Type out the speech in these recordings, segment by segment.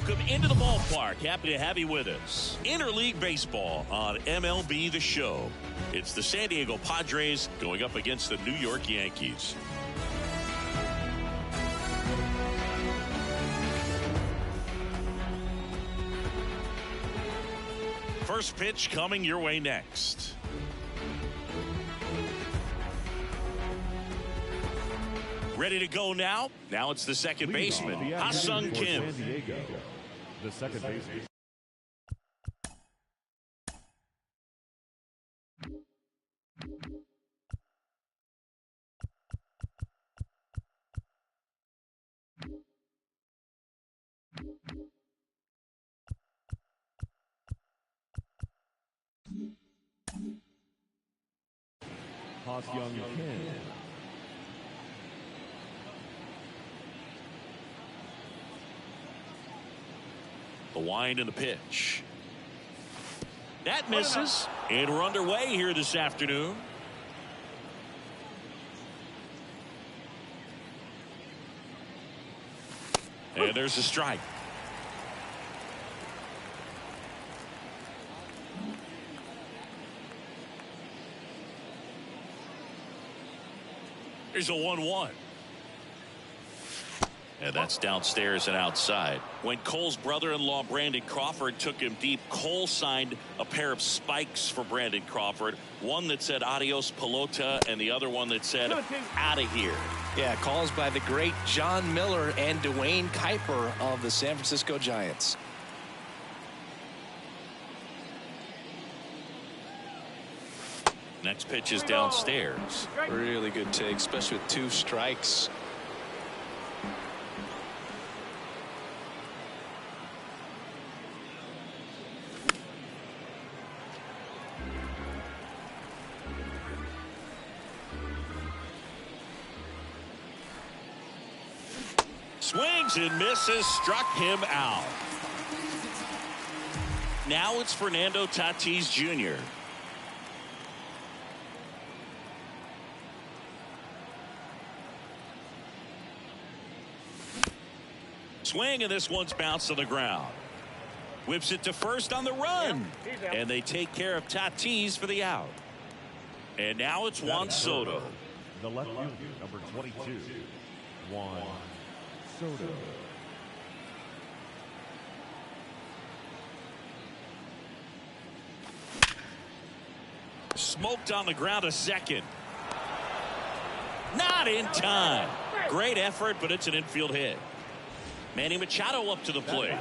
welcome into the ballpark. Happy to have you with us. Interleague Baseball on MLB The Show. It's the San Diego Padres going up against the New York Yankees. First pitch coming your way next. Ready to go now? Now it's the second baseman, Ha-Sung Kim. The second baseman. Ha-Sung Kim. The wind and the pitch. That misses. And we're underway here this afternoon. And there's a strike. Here's a 1-1. And that's downstairs and outside. When Cole's brother-in-law, Brandon Crawford, took him deep, Cole signed a pair of spikes for Brandon Crawford. One that said adios pelota and the other one that said out of here. Yeah, calls by the great John Miller and Dwayne Kuiper of the San Francisco Giants. Next pitch is downstairs. Really good take, especially with 2 strikes. Swings and misses, struck him out. Now it's Fernando Tatis Jr. Swing, and this one's bounced to the ground. Whips it to first on the run. And they take care of Tatis for the out. And now it's Juan Soto. The left fielder, number 22, Juan Soto. Smoked on the ground a second. Not in time. Great effort, but it's an infield hit. Manny Machado up to the plate.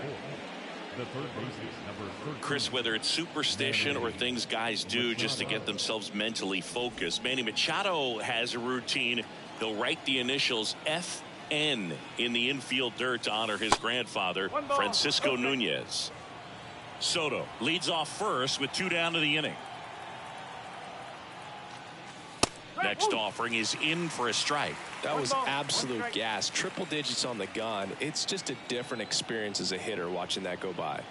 The third baseman, number 13. Chris, whether it's superstition or things guys do just to get themselves mentally focused, Manny Machado has a routine. He'll write the initials FN in the infield dirt to honor his grandfather, Francisco Nunez. Soto leads off first with 2 down to the inning. Next offering is in for a strike. That was absolute gas. Triple digits on the gun. It's just a different experience as a hitter watching that go by.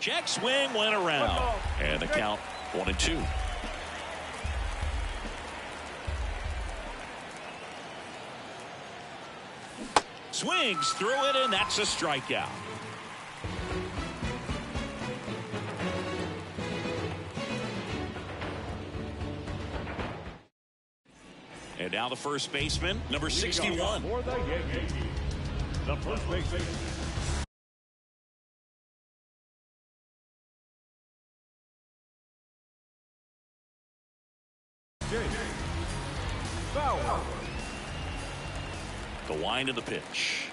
Check swing went around. And the count 1-2. Swings through it, and that's a strikeout. And now the first baseman, number 61. For the Yankees, the first baseman, The wind of the pitch.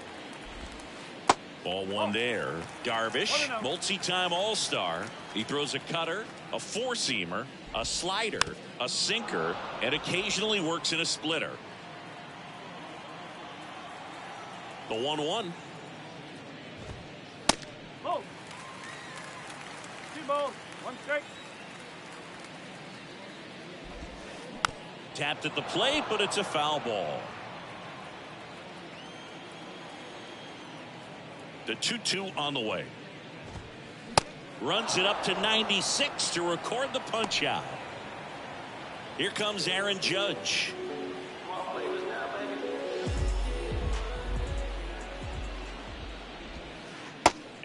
Ball one there. Darvish, multi-time all-star. He throws a cutter, a four-seamer, a slider, a sinker, and occasionally works in a splitter. The 1-1. Ball. 2 balls, 1 strike. Tapped at the plate, but it's a foul ball. The 2-2 on the way. Runs it up to 96 to record the punch out. Here comes Aaron Judge.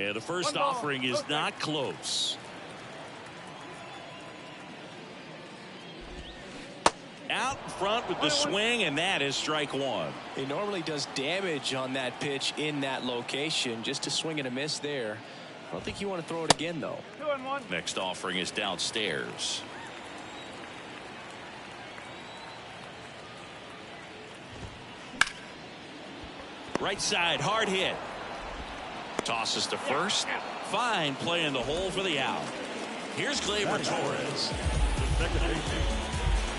And the first offering is not close. Out in front with the swing, and that is strike one. He normally does damage on that pitch in that location. Just a swing and a miss there. I don't think you want to throw it again, though. 2-1. Next offering is downstairs. Right side, hard hit. Tosses to first. Fine play in the hole for the out. Here's Gleyber Torres. The second baseman,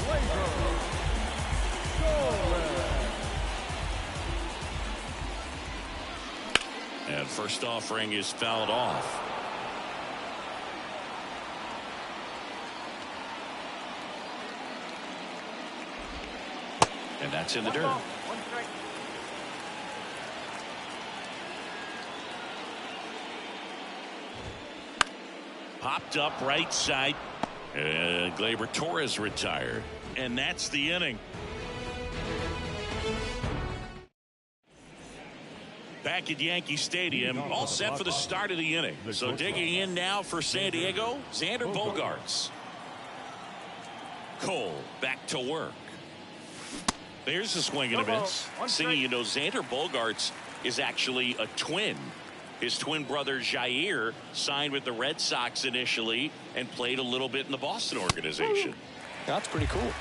Gayhio G1. And first offering is fouled off. And that's in the dirt. 1 strike. Popped up right side. Gleyber Torres retired. And that's the inning. Back at Yankee Stadium, all set for the start of the inning. So digging in now for San Diego, Xander Bogaerts. Cole back to work. There's a swing and a miss. Seeing, you know, Xander Bogaerts is actually a twin. His twin brother Jair signed with the Red Sox initially and played a little bit in the Boston organization. That's pretty cool.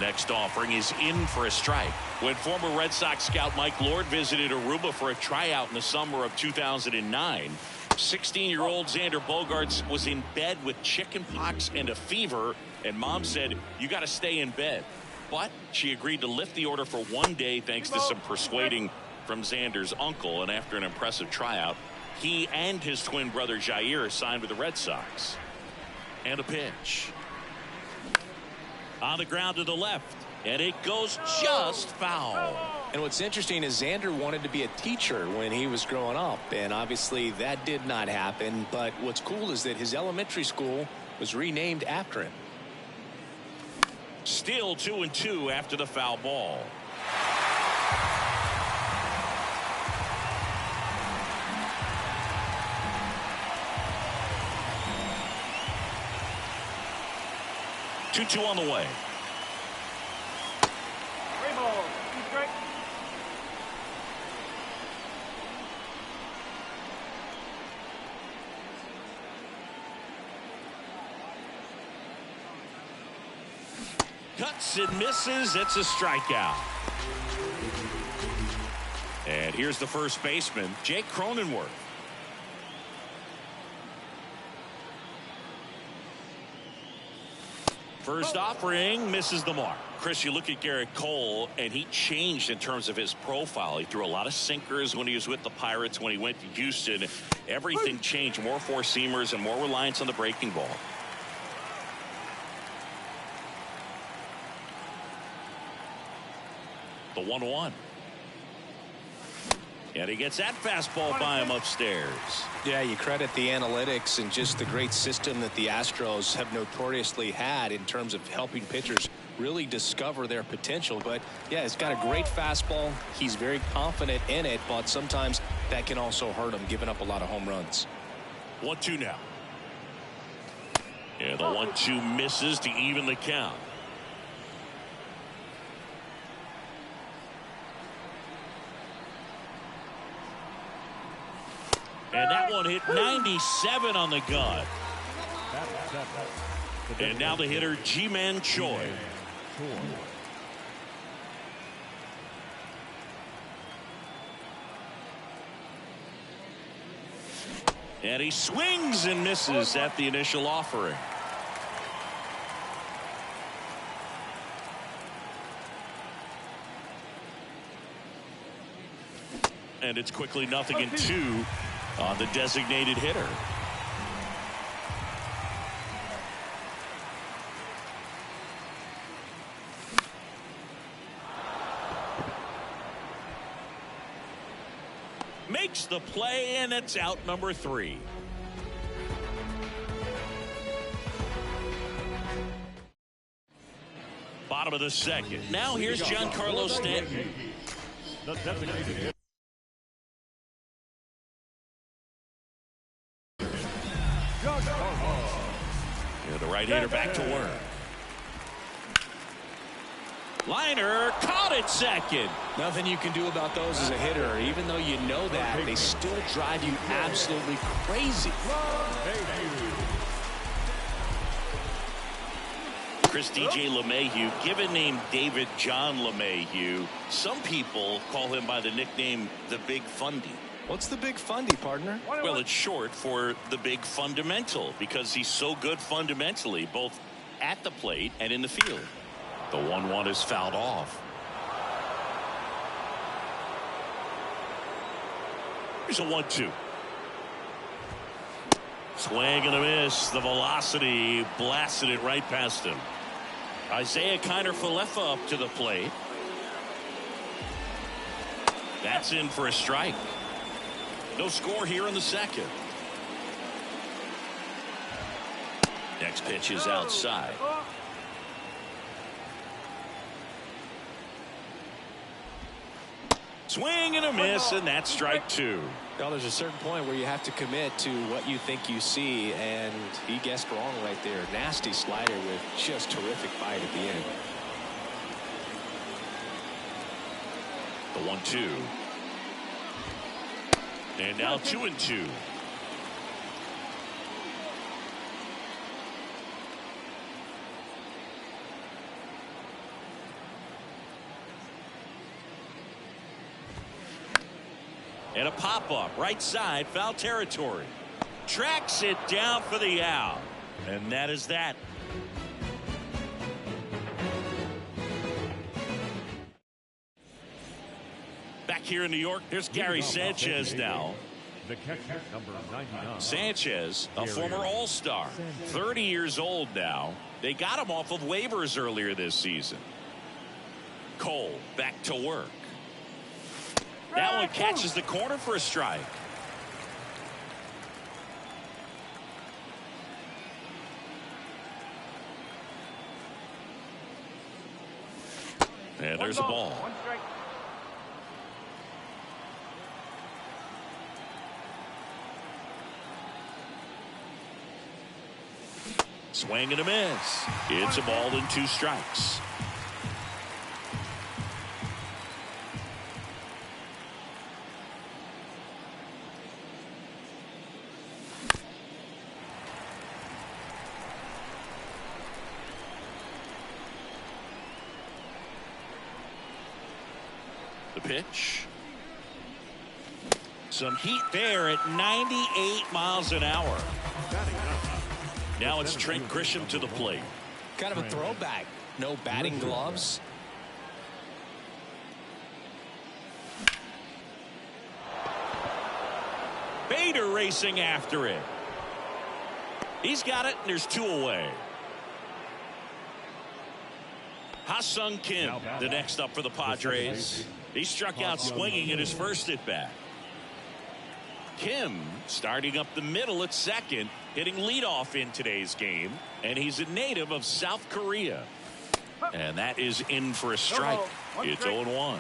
Next offering is in for a strike. When former Red Sox scout Mike Lord visited Aruba for a tryout in the summer of 2009, 16-year-old Xander Bogaerts was in bed with chicken pox and a fever, and mom said, "You got to stay in bed." But she agreed to lift the order for 1 day thanks to some persuading from Xander's uncle, and after an impressive tryout, he and his twin brother Jair signed with the Red Sox. And a pitch. On the ground to the left, and it goes just foul. And what's interesting is Xander wanted to be a teacher when he was growing up, and obviously that did not happen. But what's cool is that his elementary school was renamed after him. Still 2-2 after the foul ball. Two on the way. 3 balls. 2 strike. Cuts and misses. It's a strikeout. And here's the first baseman, Jake Cronenworth. First offering misses the mark. Chris, you look at Garrett Cole, and he changed in terms of his profile. He threw a lot of sinkers when he was with the Pirates. When he went to Houston, everything changed. More four-seamers and more reliance on the breaking ball. The 1-1. And he gets that fastball by him upstairs. Yeah, you credit the analytics and just the great system that the Astros have notoriously had in terms of helping pitchers really discover their potential. But yeah, he's got a great fastball. He's very confident in it, but sometimes that can also hurt him, giving up a lot of home runs. 1-2 now. Yeah, the 1-2 misses to even the count. And that one hit 97 on the gun. And now the hitter, Ji-Man Choi. And he swings and misses at the initial offering. And it's quickly 0-2 on the designated hitter. Makes the play, and it's out number 3. Bottom of the second. Now here's Giancarlo Stanton. The designated hitter. right-hander back to work. Liner caught at second. Nothing you can do about those as a hitter. Even though you know that, they still drive you absolutely crazy. Chris DJ LeMahieu, given name David John LeMahieu. Some people call him by the nickname the Big Fundy. What's the Big Fundy, partner? Well, it's short for the Big Fundamental because he's so good fundamentally, both at the plate and in the field. The 1-1 is fouled off. Here's a 1-2. Swing and a miss. The velocity blasted it right past him. Isaiah Kiner-Falefa up to the plate. That's in for a strike. No score here in the second. Next pitch is outside. Swing and a miss, and that's strike two. Well, there's a certain point where you have to commit to what you think you see, and he guessed wrong right there. Nasty slider with just terrific bite at the end. The 1-2. And now 2-2. And a pop-up, right side, foul territory. Tracks it down for the out. And that is that. Back here in New York, there's Gary Sanchez now. The catcher, number 99. Sanchez, a former All-Star, 30 years old now. They got him off of waivers earlier this season. Cole back to work. That one catches the corner for a strike. And there's a ball. One strike. Swing and a miss. It's a ball and two strikes. The pitch. Some heat there at 98 miles an hour. Now it's Trent Grisham to the plate. Kind of a throwback. No batting gloves. Bader racing after it. He's got it, and there's two away. Ha-Sung Kim, the next up for the Padres. He struck out swinging at his first at-bat. Kim starting up the middle at second, hitting leadoff in today's game, and he's a native of South Korea. And that is in for a strike. It's 0-1.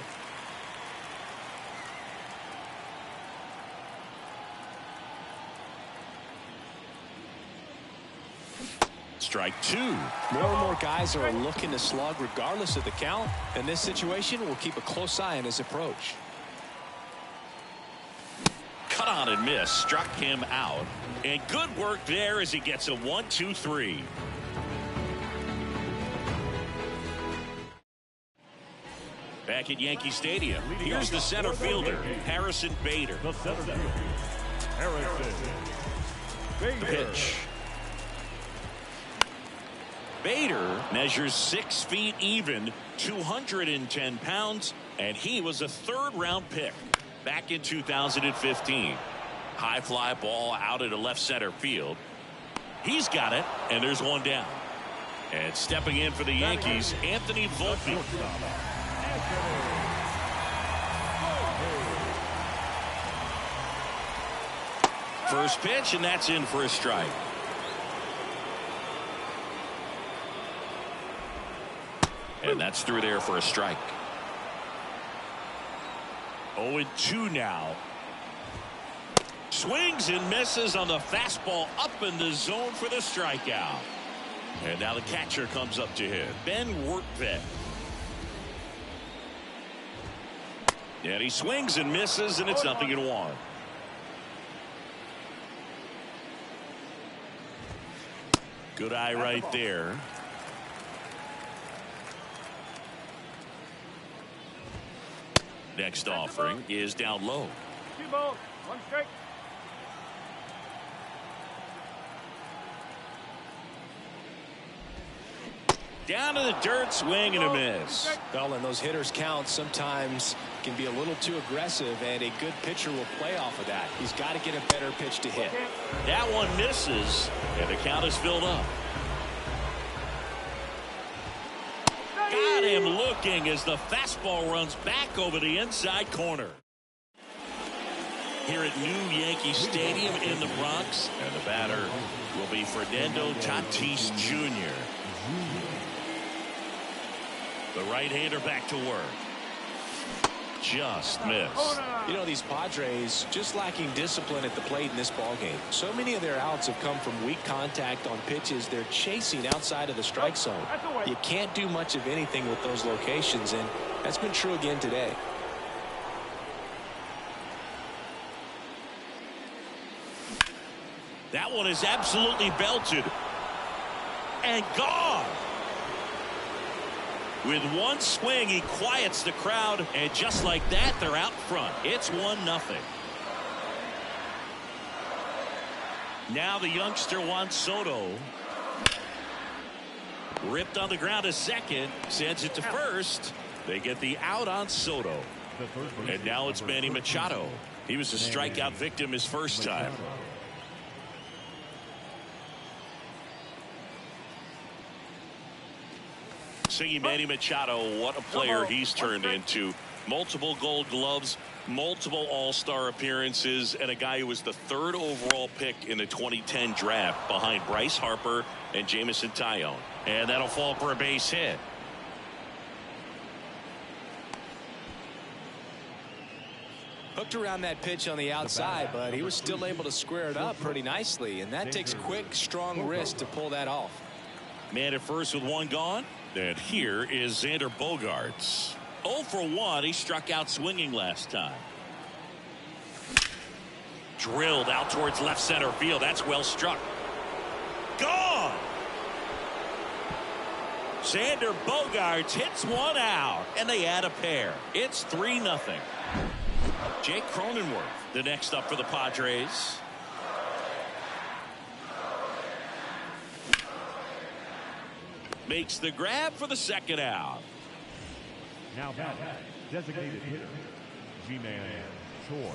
Strike two. More and more guys are looking to slug regardless of the count. In this situation, we'll keep a close eye on his approach. Cut on and miss, struck him out. And good work there as he gets a 1-2-3. Back at Yankee Stadium, here's the center fielder, Harrison Bader. The center fielder, Harrison Bader. Pitch. Bader measures 6 feet even, 210 pounds, and he was a third-round pick back in 2015. High fly ball out into left center field. He's got it, and there's one down. And stepping in for the Yankees, Anthony Volpe. First pitch, and that's in for a strike. And that's through there for a strike. 0-2 now. Swings and misses on the fastball up in the zone for the strikeout. And now the catcher comes up to hit. Ben Wertvet. And he swings and misses, and it's 0-1. Good eye right there. Next offering is down low. 2 balls, 1 strike. Down to the dirt, swing and a miss. Well, and those hitters count sometimes can be a little too aggressive, and a good pitcher will play off of that. He's got to get a better pitch to hit. That one misses, and the count is filled up. Got him looking as the fastball runs back over the inside corner. Here at New Yankee Stadium in the Bronx, and the batter will be Fernando Tatis Jr. The right-hander back to work. Just missed. You know, these Padres just lacking discipline at the plate in this ballgame. So many of their outs have come from weak contact on pitches they're chasing outside of the strike zone. You can't do much of anything with those locations, and that's been true again today. That one is absolutely belted. And gone. With one swing, he quiets the crowd, and just like that, they're out front. It's 1-0. Now the youngster Juan Soto. Ripped on the ground to second, sends it to first. They get the out on Soto. And now it's Manny Machado. He was a strikeout victim his first time. Singing Manny Machado, what a player he's turned into. Multiple Gold Gloves, multiple All-Star appearances, and a guy who was the 3rd overall pick in the 2010 draft behind Bryce Harper and Jamison Tyone. And that'll fall for a base hit. Hooked around that pitch on the outside, but he was still able to square it up pretty nicely, and that takes quick, strong wrist to pull that off. Man at first with 1 gone. And here is Xander Bogaerts. 0 for 1. He struck out swinging last time. Drilled out towards left center field. That's well struck. Gone. Xander Bogaerts hits 1 out, and they add a pair. It's 3-0. Jake Cronenworth, the next up for the Padres. Makes the grab for the 2nd out. Now batting, designated hitter, Ji-Man Choi.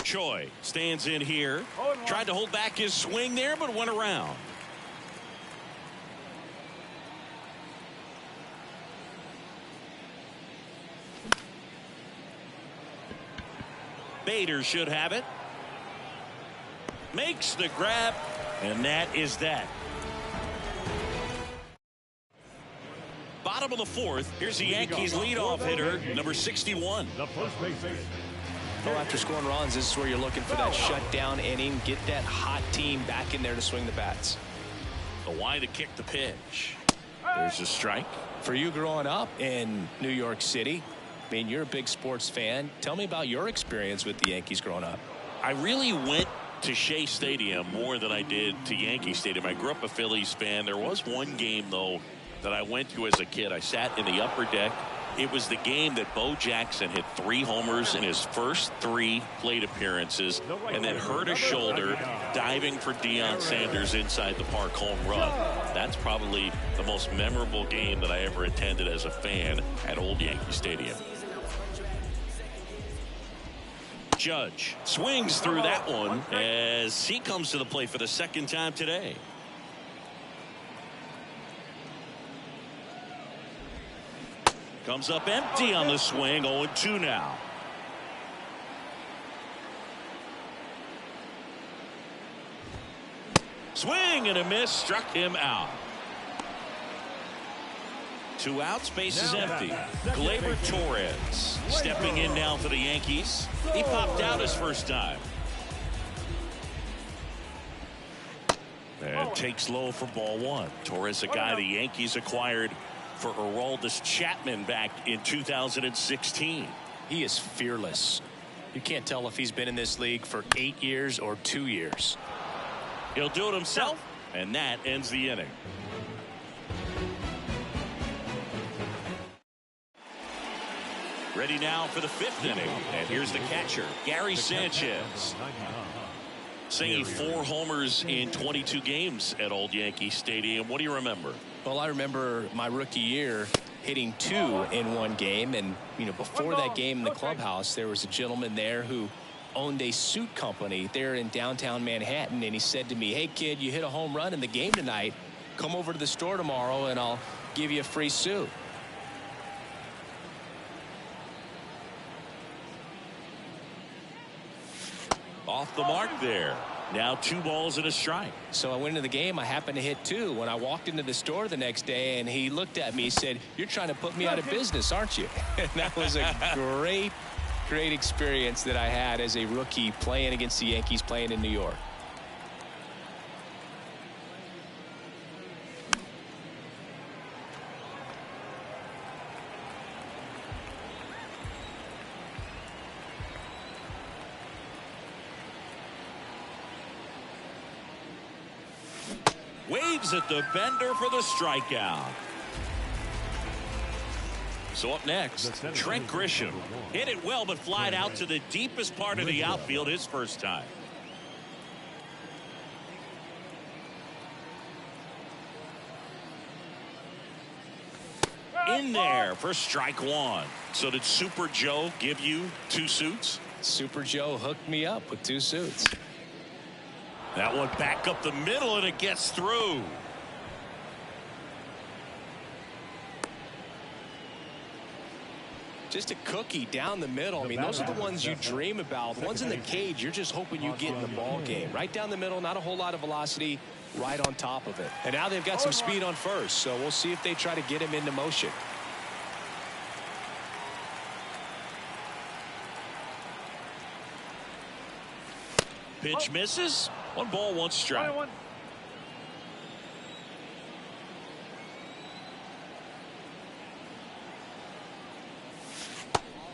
Choi stands in here. Tried to hold back his swing there, but went around. Bader should have it. Makes the grab, and that is that. Bottom of the 4th. Here's the Yankees leadoff hitter, number 61. The first baseman. Well, after scoring runs, this is where you're looking for that shutdown inning. Get that hot team back in there to swing the bats. The why to kick the pitch. There's a strike. For you growing up in New York City, I mean, you're a big sports fan. Tell me about your experience with the Yankees growing up. I really went to Shea Stadium more than I did to Yankee Stadium. I grew up a Phillies fan. There was one game, though, that I went to as a kid. I sat in the upper deck. It was the game that Bo Jackson hit 3 homers in his first 3 plate appearances and then hurt his shoulder diving for Deion Sanders inside the park home run. That's probably the most memorable game that I ever attended as a fan at Old Yankee Stadium. Judge swings through that one as he comes to the plate for the second time today. Comes up empty on the swing. 0-2 now. Swing and a miss, struck him out. 2 outs, base is empty. Gleyber Torres stepping in now for the Yankees. He popped out his first time. And takes low for ball 1. Torres, a guy the Yankees acquired for Aroldis Chapman back in 2016. He is fearless. You can't tell if he's been in this league for 8 years or 2 years. He'll do it himself, and that ends the inning. Ready now for the 5th inning, and here's the catcher, Gary Sanchez. Singing 4 homers in 22 games at Old Yankee Stadium. What do you remember? Well, I remember my rookie year hitting 2 in 1 game, and before that game in the clubhouse, there was a gentleman there who owned a suit company there in downtown Manhattan, and he said to me, "Hey kid, you hit a home run in the game tonight. Come over to the store tomorrow and I'll give you a free suit." Off the mark there. Now 2 balls and a strike. So I went into the game. I happened to hit 2. When I walked into the store the next day, and he looked at me, he said, "You're trying to put me out of business, aren't you?" And that was a great experience that I had as a rookie playing against the Yankees, playing in New York. Waves at the bender for the strikeout. So up next, Trent Grisham. Hit it well, but flied out to the deepest part of the outfield his first time. In there for strike 1. So did Super Joe give you 2 suits? Super Joe hooked me up with 2 suits. That one back up the middle, and it gets through. Just a cookie down the middle. I mean, those are the ones you dream about. The ones in the cage, you're just hoping you get in the ball game. Right down the middle, not a whole lot of velocity, right on top of it. And now they've got some speed on first, so we'll see if they try to get him into motion. Pitch misses. 1 ball, 1 strike.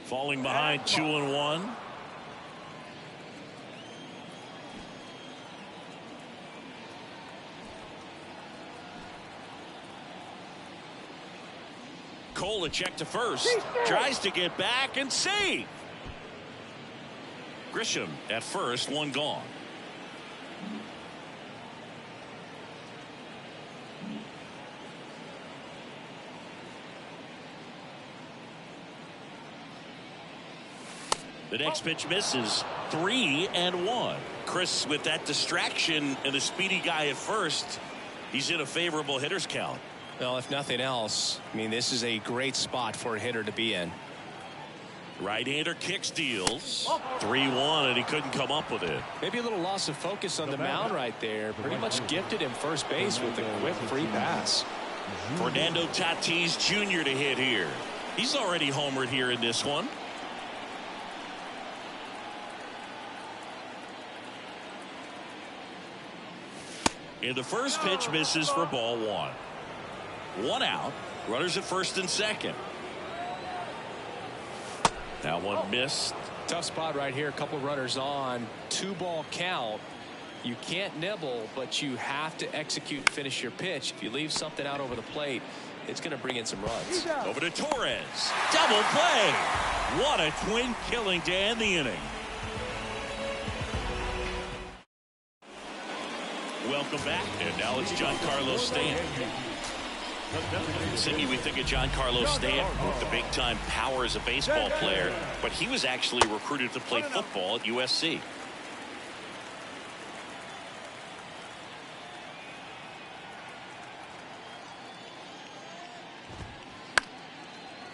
Falling behind 2-1. Kolacek to first. Tries to get back and save. Grisham at first, 1 gone. The next pitch misses. 3-1. Chris, with that distraction and the speedy guy at first, he's in a favorable hitter's count. Well, if nothing else, I mean, this is a great spot for a hitter to be in. Right-hander kicks, deals. 3-1, and he couldn't come up with it. Maybe a little loss of focus on the mound right there. Pretty much gifted him first base with a quick free pass. Fernando Tatis Jr. to hit here. He's already homered here in this one. And the first pitch misses for ball 1. 1 out. Runners at first and second. That one missed. Tough spot right here. A couple runners on. 2-ball count. You can't nibble, but you have to execute and finish your pitch. If you leave something out over the plate, it's going to bring in some runs. Over to Torres. Double play. What a twin killing to end the inning. Welcome back, and now it's Giancarlo Stanton. Simi, we think of Giancarlo Stanton with the big-time power as a baseball player, but he was actually recruited to play football at USC.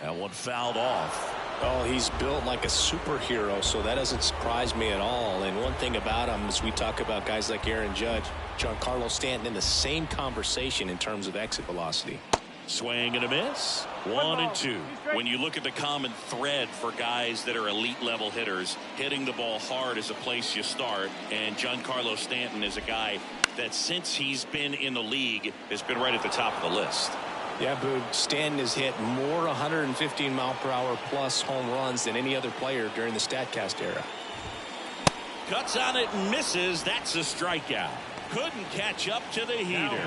That one fouled off. Oh, he's built like a superhero, so that doesn't surprise me at all. And one thing about him, as we talk about guys like Aaron Judge, Giancarlo Stanton in the same conversation in terms of exit velocity. Swing and a miss. 1-2. When you look at the common thread for guys that are elite level hitters, hitting the ball hard is a place you start. And Giancarlo Stanton is a guy that since he's been in the league has been right at the top of the list. Yeah, Boog, Stanton has hit more 115-mile-per-hour plus home runs than any other player during the StatCast era. Cuts on it and misses. That's a strikeout. Couldn't catch up to the heater.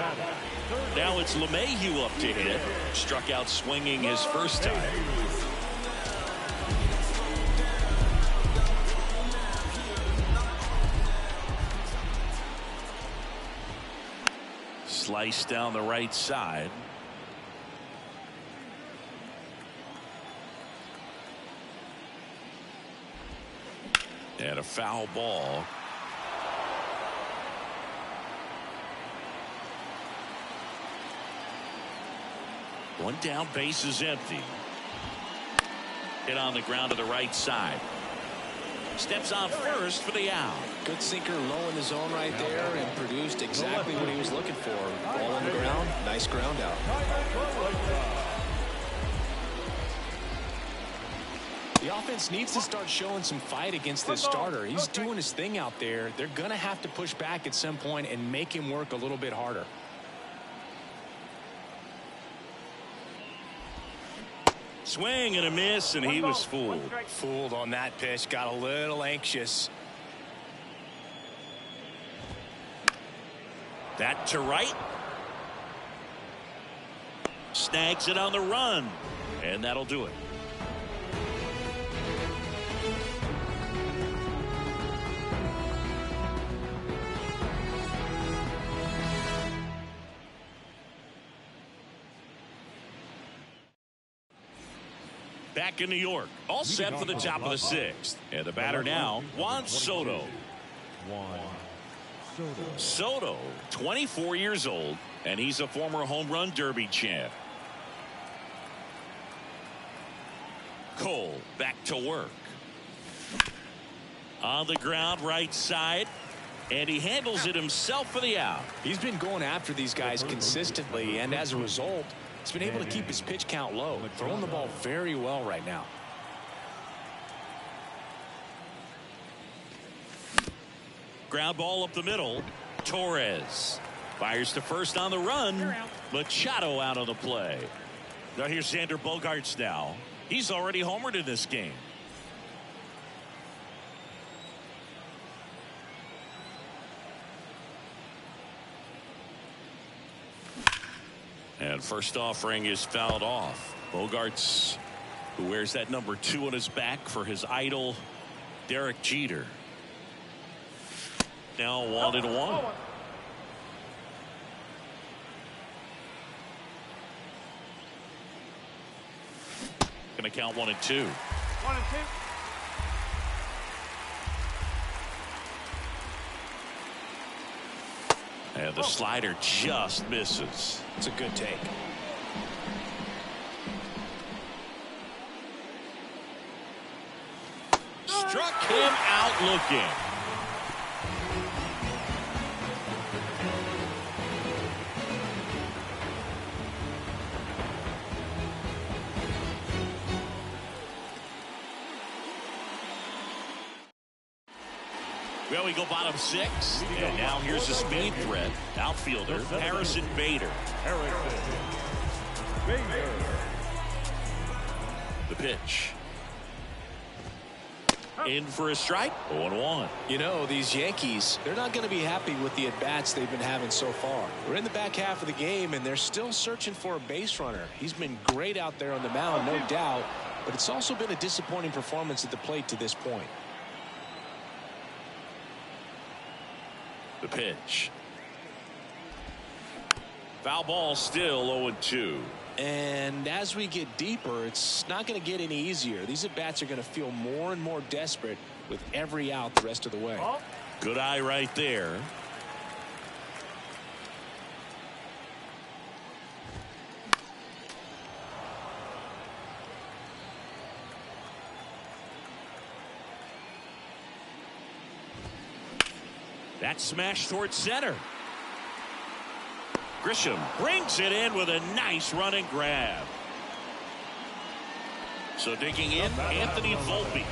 Now it's LeMahieu up to hit. Struck out swinging his first time. Slice down the right side. And a foul ball. One down, base is empty. Hit on the ground to the right side. Steps on first for the out. Good sinker low in the zone right there and produced exactly what he was looking for. Ball on the ground, nice ground out. The offense needs to start showing some fight against this starter. He's doing his thing out there. They're going to have to push back at some point and make him work a little bit harder. Swing and a miss, and he was fooled. Fooled on that pitch. Got a little anxious. That to right. Snags it on the run. And that'll do it. Back in New York, all set for the top of the sixth. And the batter now, Juan Soto. Soto, 24 years old, and he's a former home run derby champ. Cole back to work. On the ground, right side. And he handles it himself for the out. He's been going after these guys consistently, and as a result, he's been able to keep his pitch count low, throwing the ball very well right now. Ground ball up the middle. Torres fires to first on the run. Machado out on the play. Now here's Xander Bogaerts now. He's already homered in this game. And first offering is fouled off. Bogaerts, who wears that number 2 on his back for his idol, Derek Jeter. Now 1-1. Gonna count 1-2. 1-2. And the slider just misses. It's a good take. Struck him out looking. Well, we go bottom 6, and now here's a speed threat. Outfielder Harrison Bader. The pitch. In for a strike. 0-1. You know, these Yankees, they're not going to be happy with the at-bats they've been having so far. We're in the back half of the game, and they're still searching for a base runner. He's been great out there on the mound, no doubt, but it's also been a disappointing performance at the plate to this point. The pitch. Foul ball, still 0-2. And as we get deeper, it's not going to get any easier. These at-bats are going to feel more and more desperate with every out the rest of the way. Good eye right there. That smash towards center. Grisham brings it in with a nice running grab. So digging in, Anthony Volpe.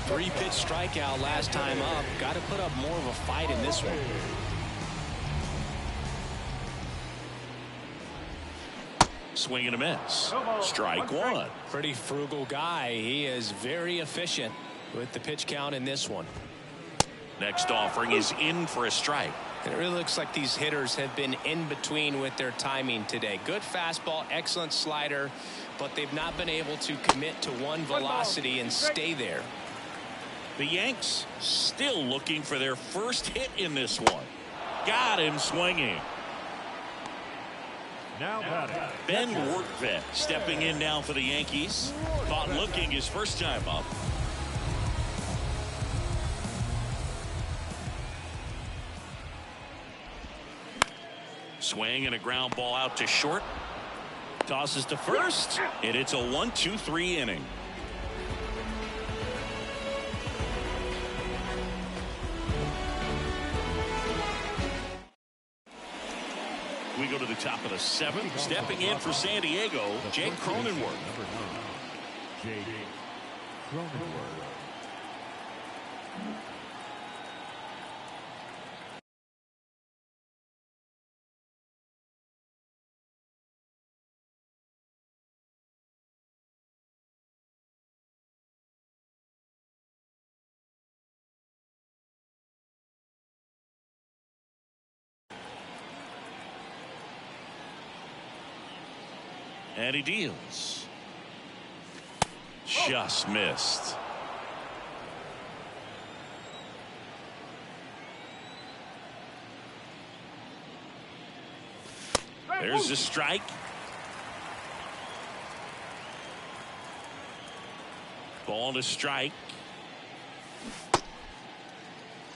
3-pitch strikeout last time up. Got to put up more of a fight in this one. Swing and a miss. Strike one. Pretty frugal guy. He is very efficient with the pitch count in this one. Next offering is in for a strike. And it really looks like these hitters have been in between with their timing today. Good fastball, excellent slider, but they've not been able to commit to one velocity and stay there. The Yanks still looking for their first hit in this one. Got him swinging. Now batting. Ben Workvet stepping in now for the Yankees. Caught looking his first time up. Swing and a ground ball out to short. Tosses to first, and it's a 1-2-3 inning. We go to the top of the seventh. Stepping in for San Diego, Jake Cronenworth. Number 9, Jake Cronenworth. And he deals. Just missed. There's a strike. Ball to strike.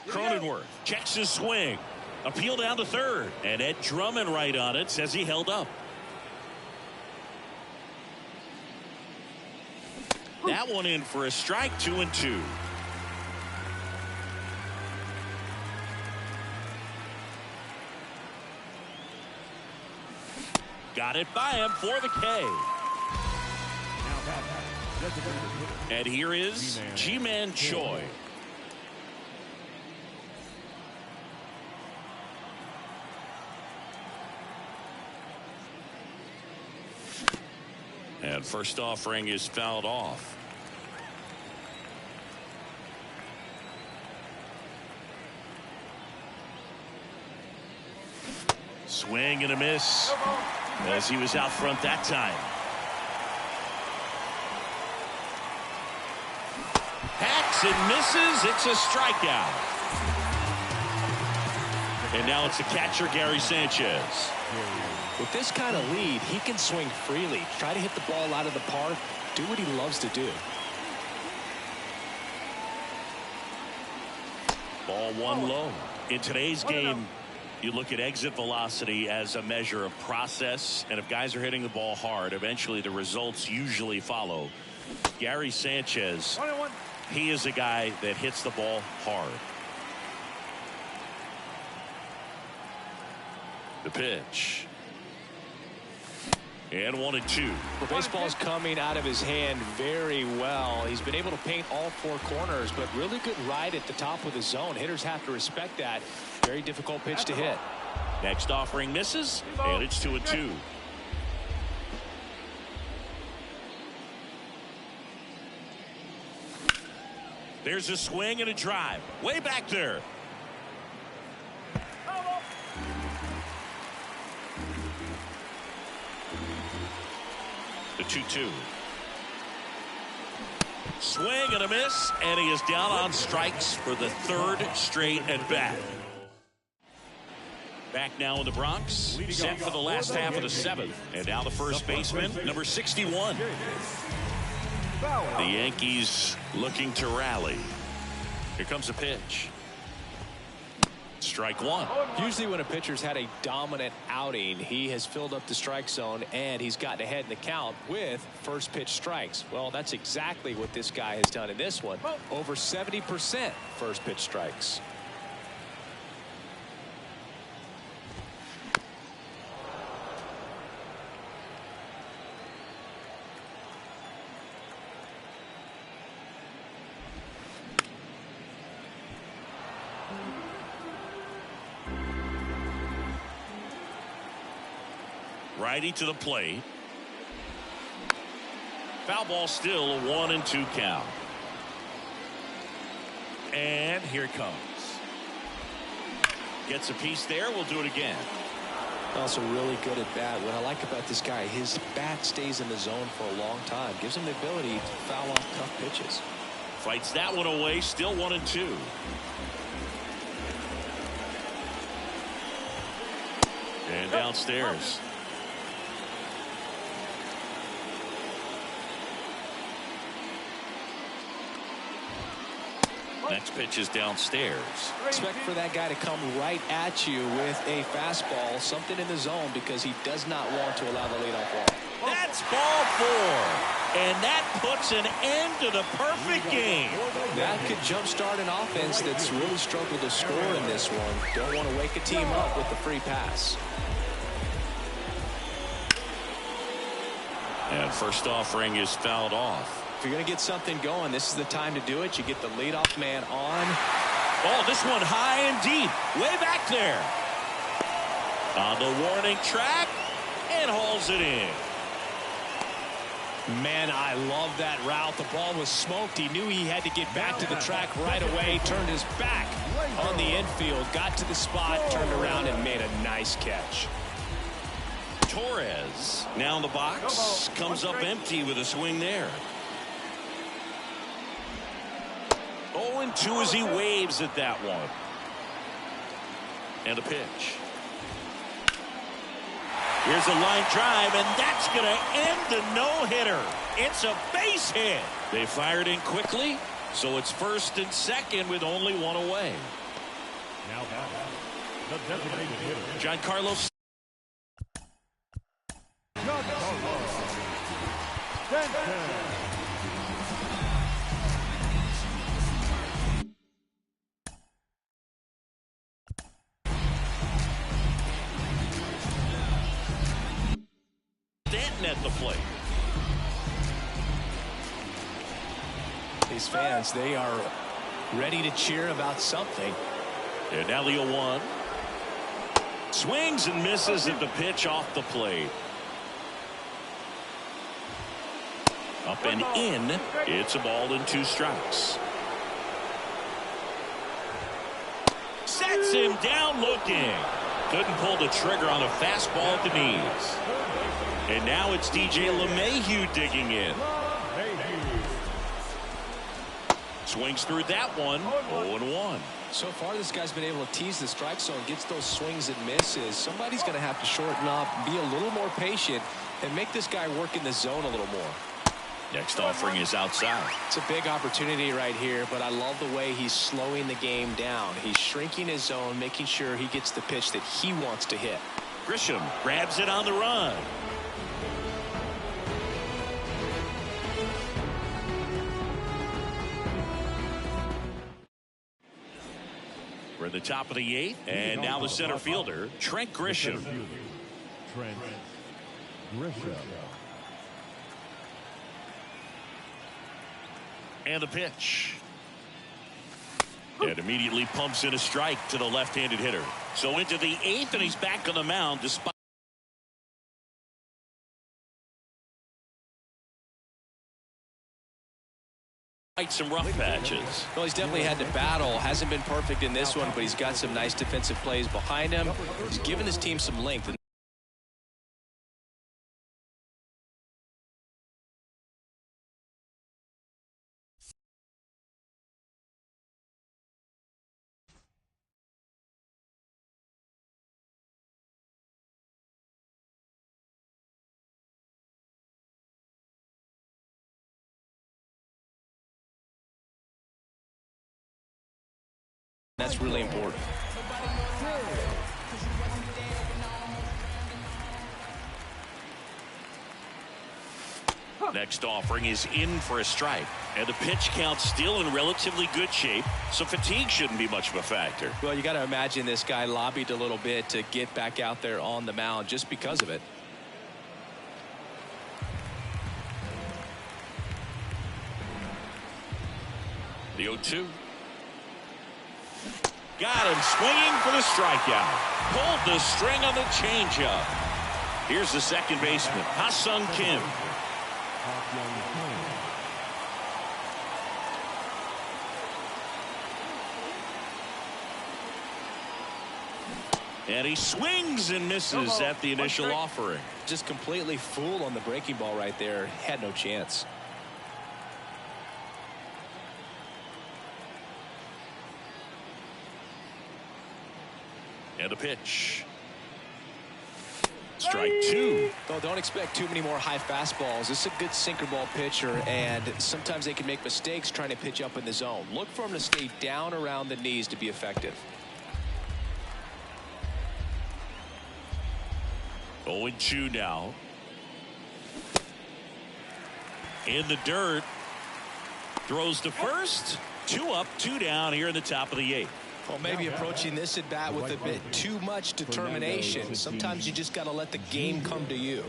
Cronenworth checks his swing. Appeal down to third. And Ed Drummond right on it, says he held up. That one in for a strike, 2-2. Got it by him for the K. And here is Ji-Man Choi. And first offering is fouled off. Swing and a miss as he was out front that time. Hacks and misses. It's a strikeout. And now it's the catcher, Gary Sanchez. With this kind of lead, he can swing freely. Try to hit the ball out of the park. Do what he loves to do. Ball one low. In today's game, you look at exit velocity as a measure of process. And if guys are hitting the ball hard, eventually the results usually follow. Gary Sanchez, he is a guy that hits the ball hard. The pitch. And 1-2. The baseball's coming out of his hand very well. He's been able to paint all four corners, but really good ride at the top of the zone. Hitters have to respect that. Very difficult pitch to hit. Next offering misses, and it's 2-2. There's a swing and a drive. Way back there. The 2-2. Swing and a miss, and he is down on strikes for the third straight at bat. Back now in the Bronx, set for the last half of the 7th. And now the first baseman, number 61. The Yankees looking to rally. Here comes a pitch. Strike one. Usually when a pitcher's had a dominant outing, he has filled up the strike zone and he's gotten ahead in the count with first pitch strikes. Well, that's exactly what this guy has done in this one. Over 70% first pitch strikes. Righty to the plate. Foul ball, still a 1-2 count. And here it comes. Gets a piece there. We'll do it again. Also really good at bat. What I like about this guy, his bat stays in the zone for a long time. Gives him the ability to foul off tough pitches. Fights that one away. Still 1-2. And downstairs. Next pitch is downstairs. Expect for that guy to come right at you with a fastball, something in the zone, because he does not want to allow the leadoff walk. That's ball 4. And that puts an end to the perfect game. That could jumpstart an offense that's really struggled to score in this one. Don't want to wake a team up with the free pass. And first offering is fouled off. If you're going to get something going, this is the time to do it. You get the leadoff man on. Oh, this one high and deep. Way back there. On the warning track. And hauls it in. Man, I love that route. The ball was smoked. He knew he had to get back to the track right away. Turned his back on the infield. Got to the spot, turned around, and made a nice catch. Torres now in the box. Comes up empty with a swing there. 0-2 as he waves at that one. And a pitch. Here's a line drive, and that's going to end the no-hitter. It's a base hit. They fired in quickly, so it's first and second with only one away. Now the designated hitter, Giancarlo. Stanton at the plate. These fans, they are ready to cheer about something. And now the 0-1. Swings and misses at the pitch off the plate. Up and in. It's a ball and 2 strikes. Sets him down looking. Couldn't pull the trigger on a fastball at the knees. And now it's DJ LeMahieu digging in. Swings through that one. 0-1. So far, this guy's been able to tease the strike zone, gets those swings and misses. Somebody's going to have to shorten up, be a little more patient, and make this guy work in the zone a little more. Next offering is outside. It's a big opportunity right here, but I love the way he's slowing the game down. He's shrinking his zone, making sure he gets the pitch that he wants to hit. Grisham grabs it on the run. We're at the top of the 8th, and now the center fielder, Trent Grisham. Trent Grisham. And the pitch. And immediately pumps in a strike to the left-handed hitter. So into the 8th, and he's back on the mound despite some rough patches. Well, he's definitely had to battle. Hasn't been perfect in this one, but he's got some nice defensive plays behind him. He's given his team some length. That's really important. Next offering is in for a strike. And the pitch count still in relatively good shape, so fatigue shouldn't be much of a factor. Well, you got to imagine this guy lobbied a little bit to get back out there on the mound just because of it. The 0-2. Got him swinging for the strikeout. Pulled the string on the changeup. Here's the second baseman, Ha-Sung Kim. And he swings and misses at the initial offering. Just completely fooled on the breaking ball right there. Had no chance. And a pitch. Strike two. Well, don't expect too many more high fastballs. This is a good sinker ball pitcher, and sometimes they can make mistakes trying to pitch up in the zone. Look for him to stay down around the knees to be effective. 0-2 now. In the dirt. Throws to first. 2 up, 2 down here in the top of the 8th. Well, maybe approaching this at bat with a bit too much determination. Sometimes you just got to let the game come to you.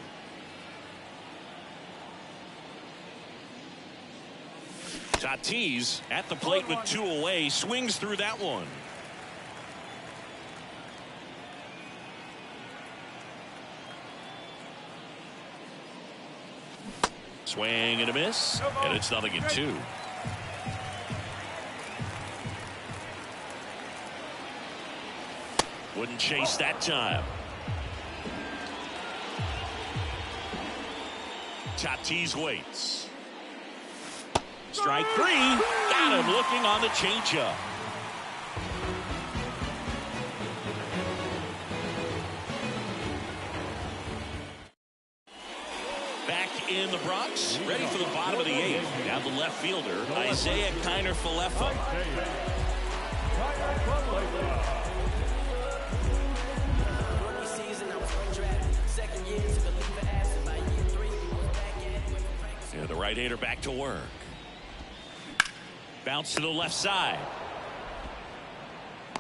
Tatis at the plate with 2 away. Swings through that one. Swing and a miss. And it's 0-2. Wouldn't chase that time. Tatis waits. Strike 3. Got him looking on the changeup. Back in the Bronx, ready for the bottom of the 8th. Now the left fielder, Isaiah Kiner-Falefa. Yeah, the right-hander back to work. Bounce to the left side.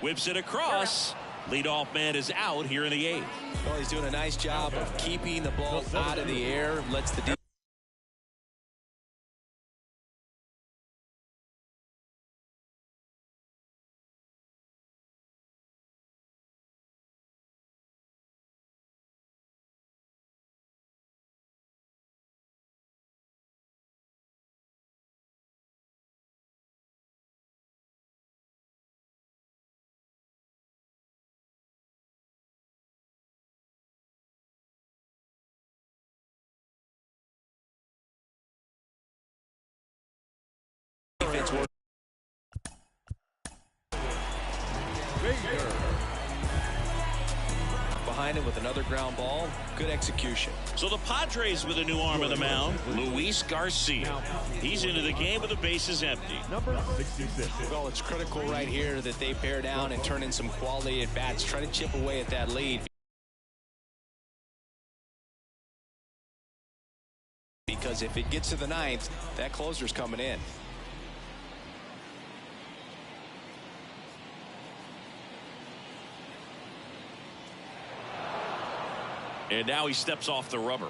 Whips it across. Leadoff man is out here in the 8th. Well, he's doing a nice job of keeping the ball out of the air. Lets the defense work. Behind him with another ground ball. Good execution. So the Padres with a new arm on the mound, Luis Garcia. He's into the game with the bases empty. Number 66. Well, it's critical right here that they bear down and turn in some quality at bats. Try to chip away at that lead. Because if it gets to the 9th, that closer's coming in. And now he steps off the rubber.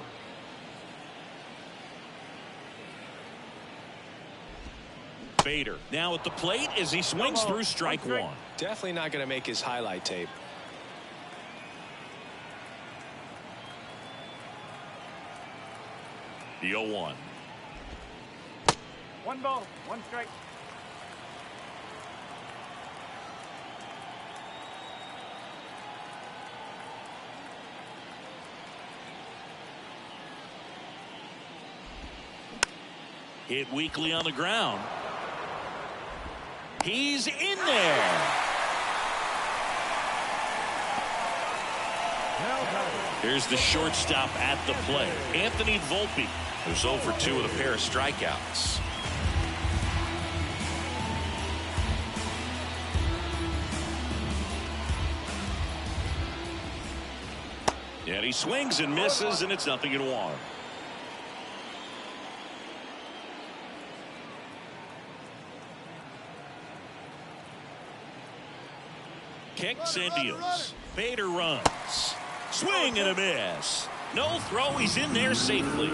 Bader now at the plate as he swings through strike 1. Definitely not going to make his highlight tape. The 0-1. 1 ball, 1 strike. Hit weakly on the ground. He's in there. Here's the shortstop at the plate, Anthony Volpe, who's 0 for 2 with a pair of strikeouts. And he swings and misses, and it's 0-1. Kicks and deals. Bader runs. Swing and a miss. No throw. He's in there safely.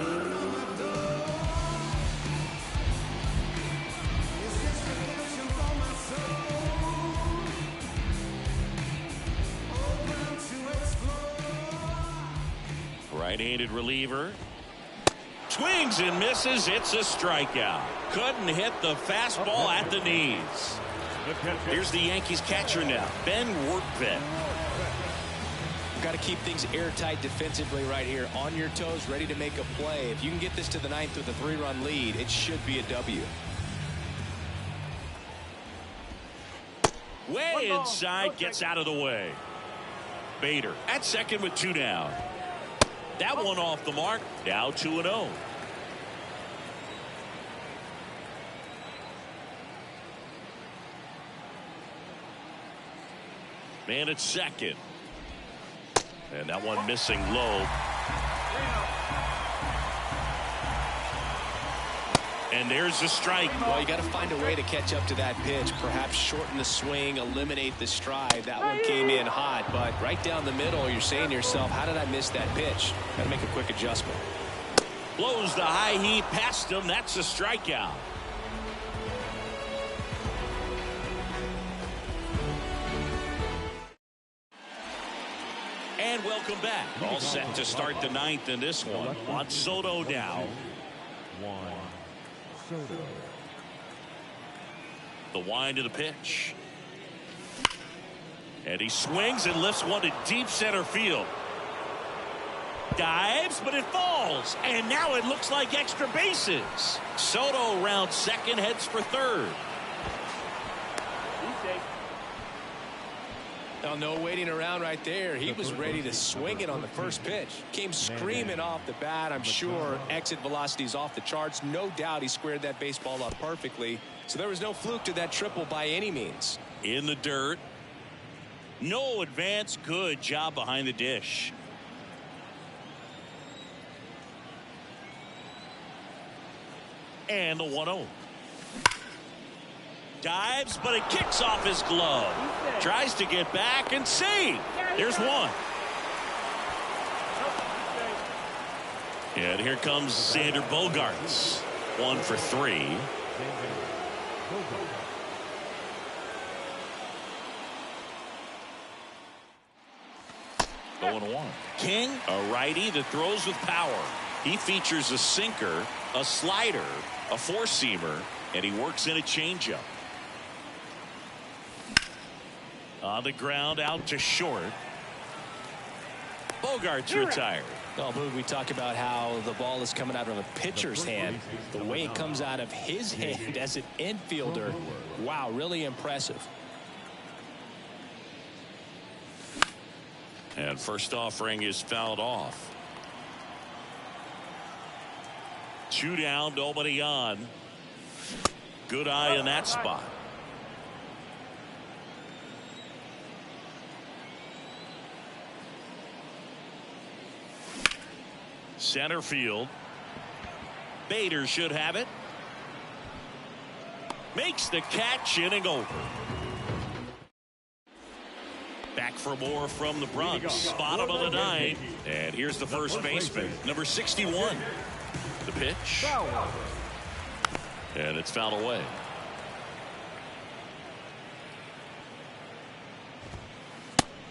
Right-handed reliever. Swings and misses. It's a strikeout. Couldn't hit the fastball at the knees. Here's the Yankees catcher now, Ben Workvet. Got to keep things airtight defensively right here. On your toes, ready to make a play. If you can get this to the ninth with a 3-run lead, it should be a W. Way inside, gets out of the way. Bader at second with 2 down. That one off the mark. Now 2-0. Man at second. And that one missing low. And there's the strike. Well, you got to find a way to catch up to that pitch. Perhaps shorten the swing, eliminate the stride. That one came in hot, but right down the middle, you're saying to yourself, how did I miss that pitch? Got to make a quick adjustment. Blows the high heat past him. That's a strikeout. And welcome back. All set to start the ninth in this one. On Soto now. Soto. The wind of the pitch. And he swings and lifts one to deep center field. Dives, but it falls. And now it looks like extra bases. Soto round second, heads for third. Oh, no waiting around right there. He was ready to swing it on the first pitch. Came screaming off the bat. I'm sure exit velocity's off the charts. No doubt he squared that baseball up perfectly. So there was no fluke to that triple by any means. In the dirt. No advance. Good job behind the dish. And the 1-0. Dives, but it kicks off his glove. Tries to get back and save. There's one. And here comes Xander Bogaerts. 1 for 3. Going 1. King, a righty that throws with power. He features a sinker, a slider, a four-seamer, and he works in a changeup. On the ground, out to short. Bogaerts retired. Well, Boog, we talk about how the ball is coming out of a pitcher's hand. The way it comes out of his hand as an infielder, wow, really impressive. And first offering is fouled off. 2 down, nobody on. Good eye in that spot. Center field. Bader should have it. Makes the catch, inning over. Back for more from the Bronx. Bottom of the 9th. And here's the first baseman, number 61. The pitch. And it's fouled away.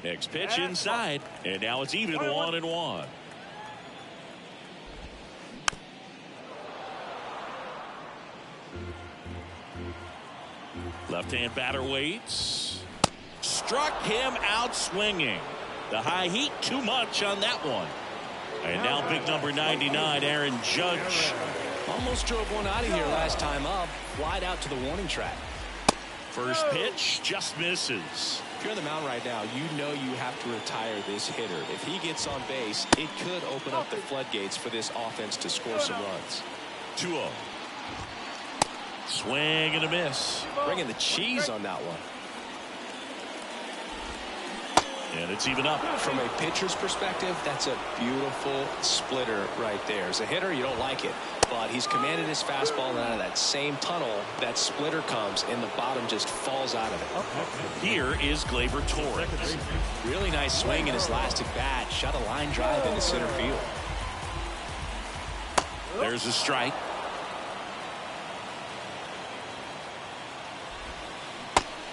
Next pitch inside. And now it's even 1-1. Left-hand batter waits. Struck him out swinging. The high heat too much on that one. And now big number 99, Aaron Judge. Almost drove one out of here last time up. Flied out to the warning track. First pitch just misses. If you're on the mound right now, you know you have to retire this hitter. If he gets on base, it could open up the floodgates for this offense to score some runs. 2-0. Swing and a miss. Bringing the cheese on that one. And it's even up. From a pitcher's perspective, that's a beautiful splitter right there. As a hitter, you don't like it, but he's commanded his fastball, and out of that same tunnel, that splitter comes, and the bottom just falls out of it. Here is Gleyber Torres. Really nice swing in his last at bat. Shot a line drive into center field. There's a strike.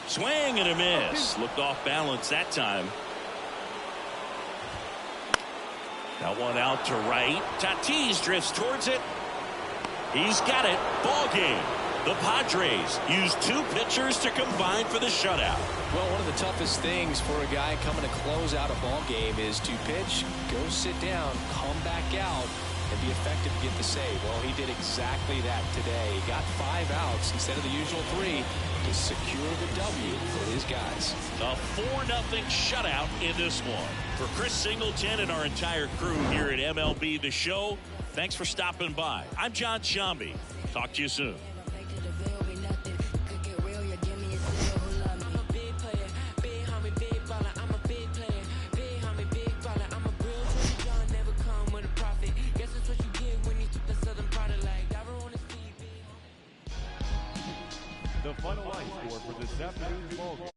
Swing and a miss. Looked off balance that time. That one out to right. Tatis drifts towards it. He's got it. Ball game. The Padres use 2 pitchers to combine for the shutout. Well, one of the toughest things for a guy coming to close out a ball game is to pitch, go sit down, come back out, and be effective to get the save. Well, he did exactly that today. He got 5 outs instead of the usual 3 to secure the W for his guys. A 4-0 shutout in this one. For Chris Singleton and our entire crew here at MLB The Show, thanks for stopping by. I'm John Shambi. Talk to you soon. The final line score for this afternoon's ball game.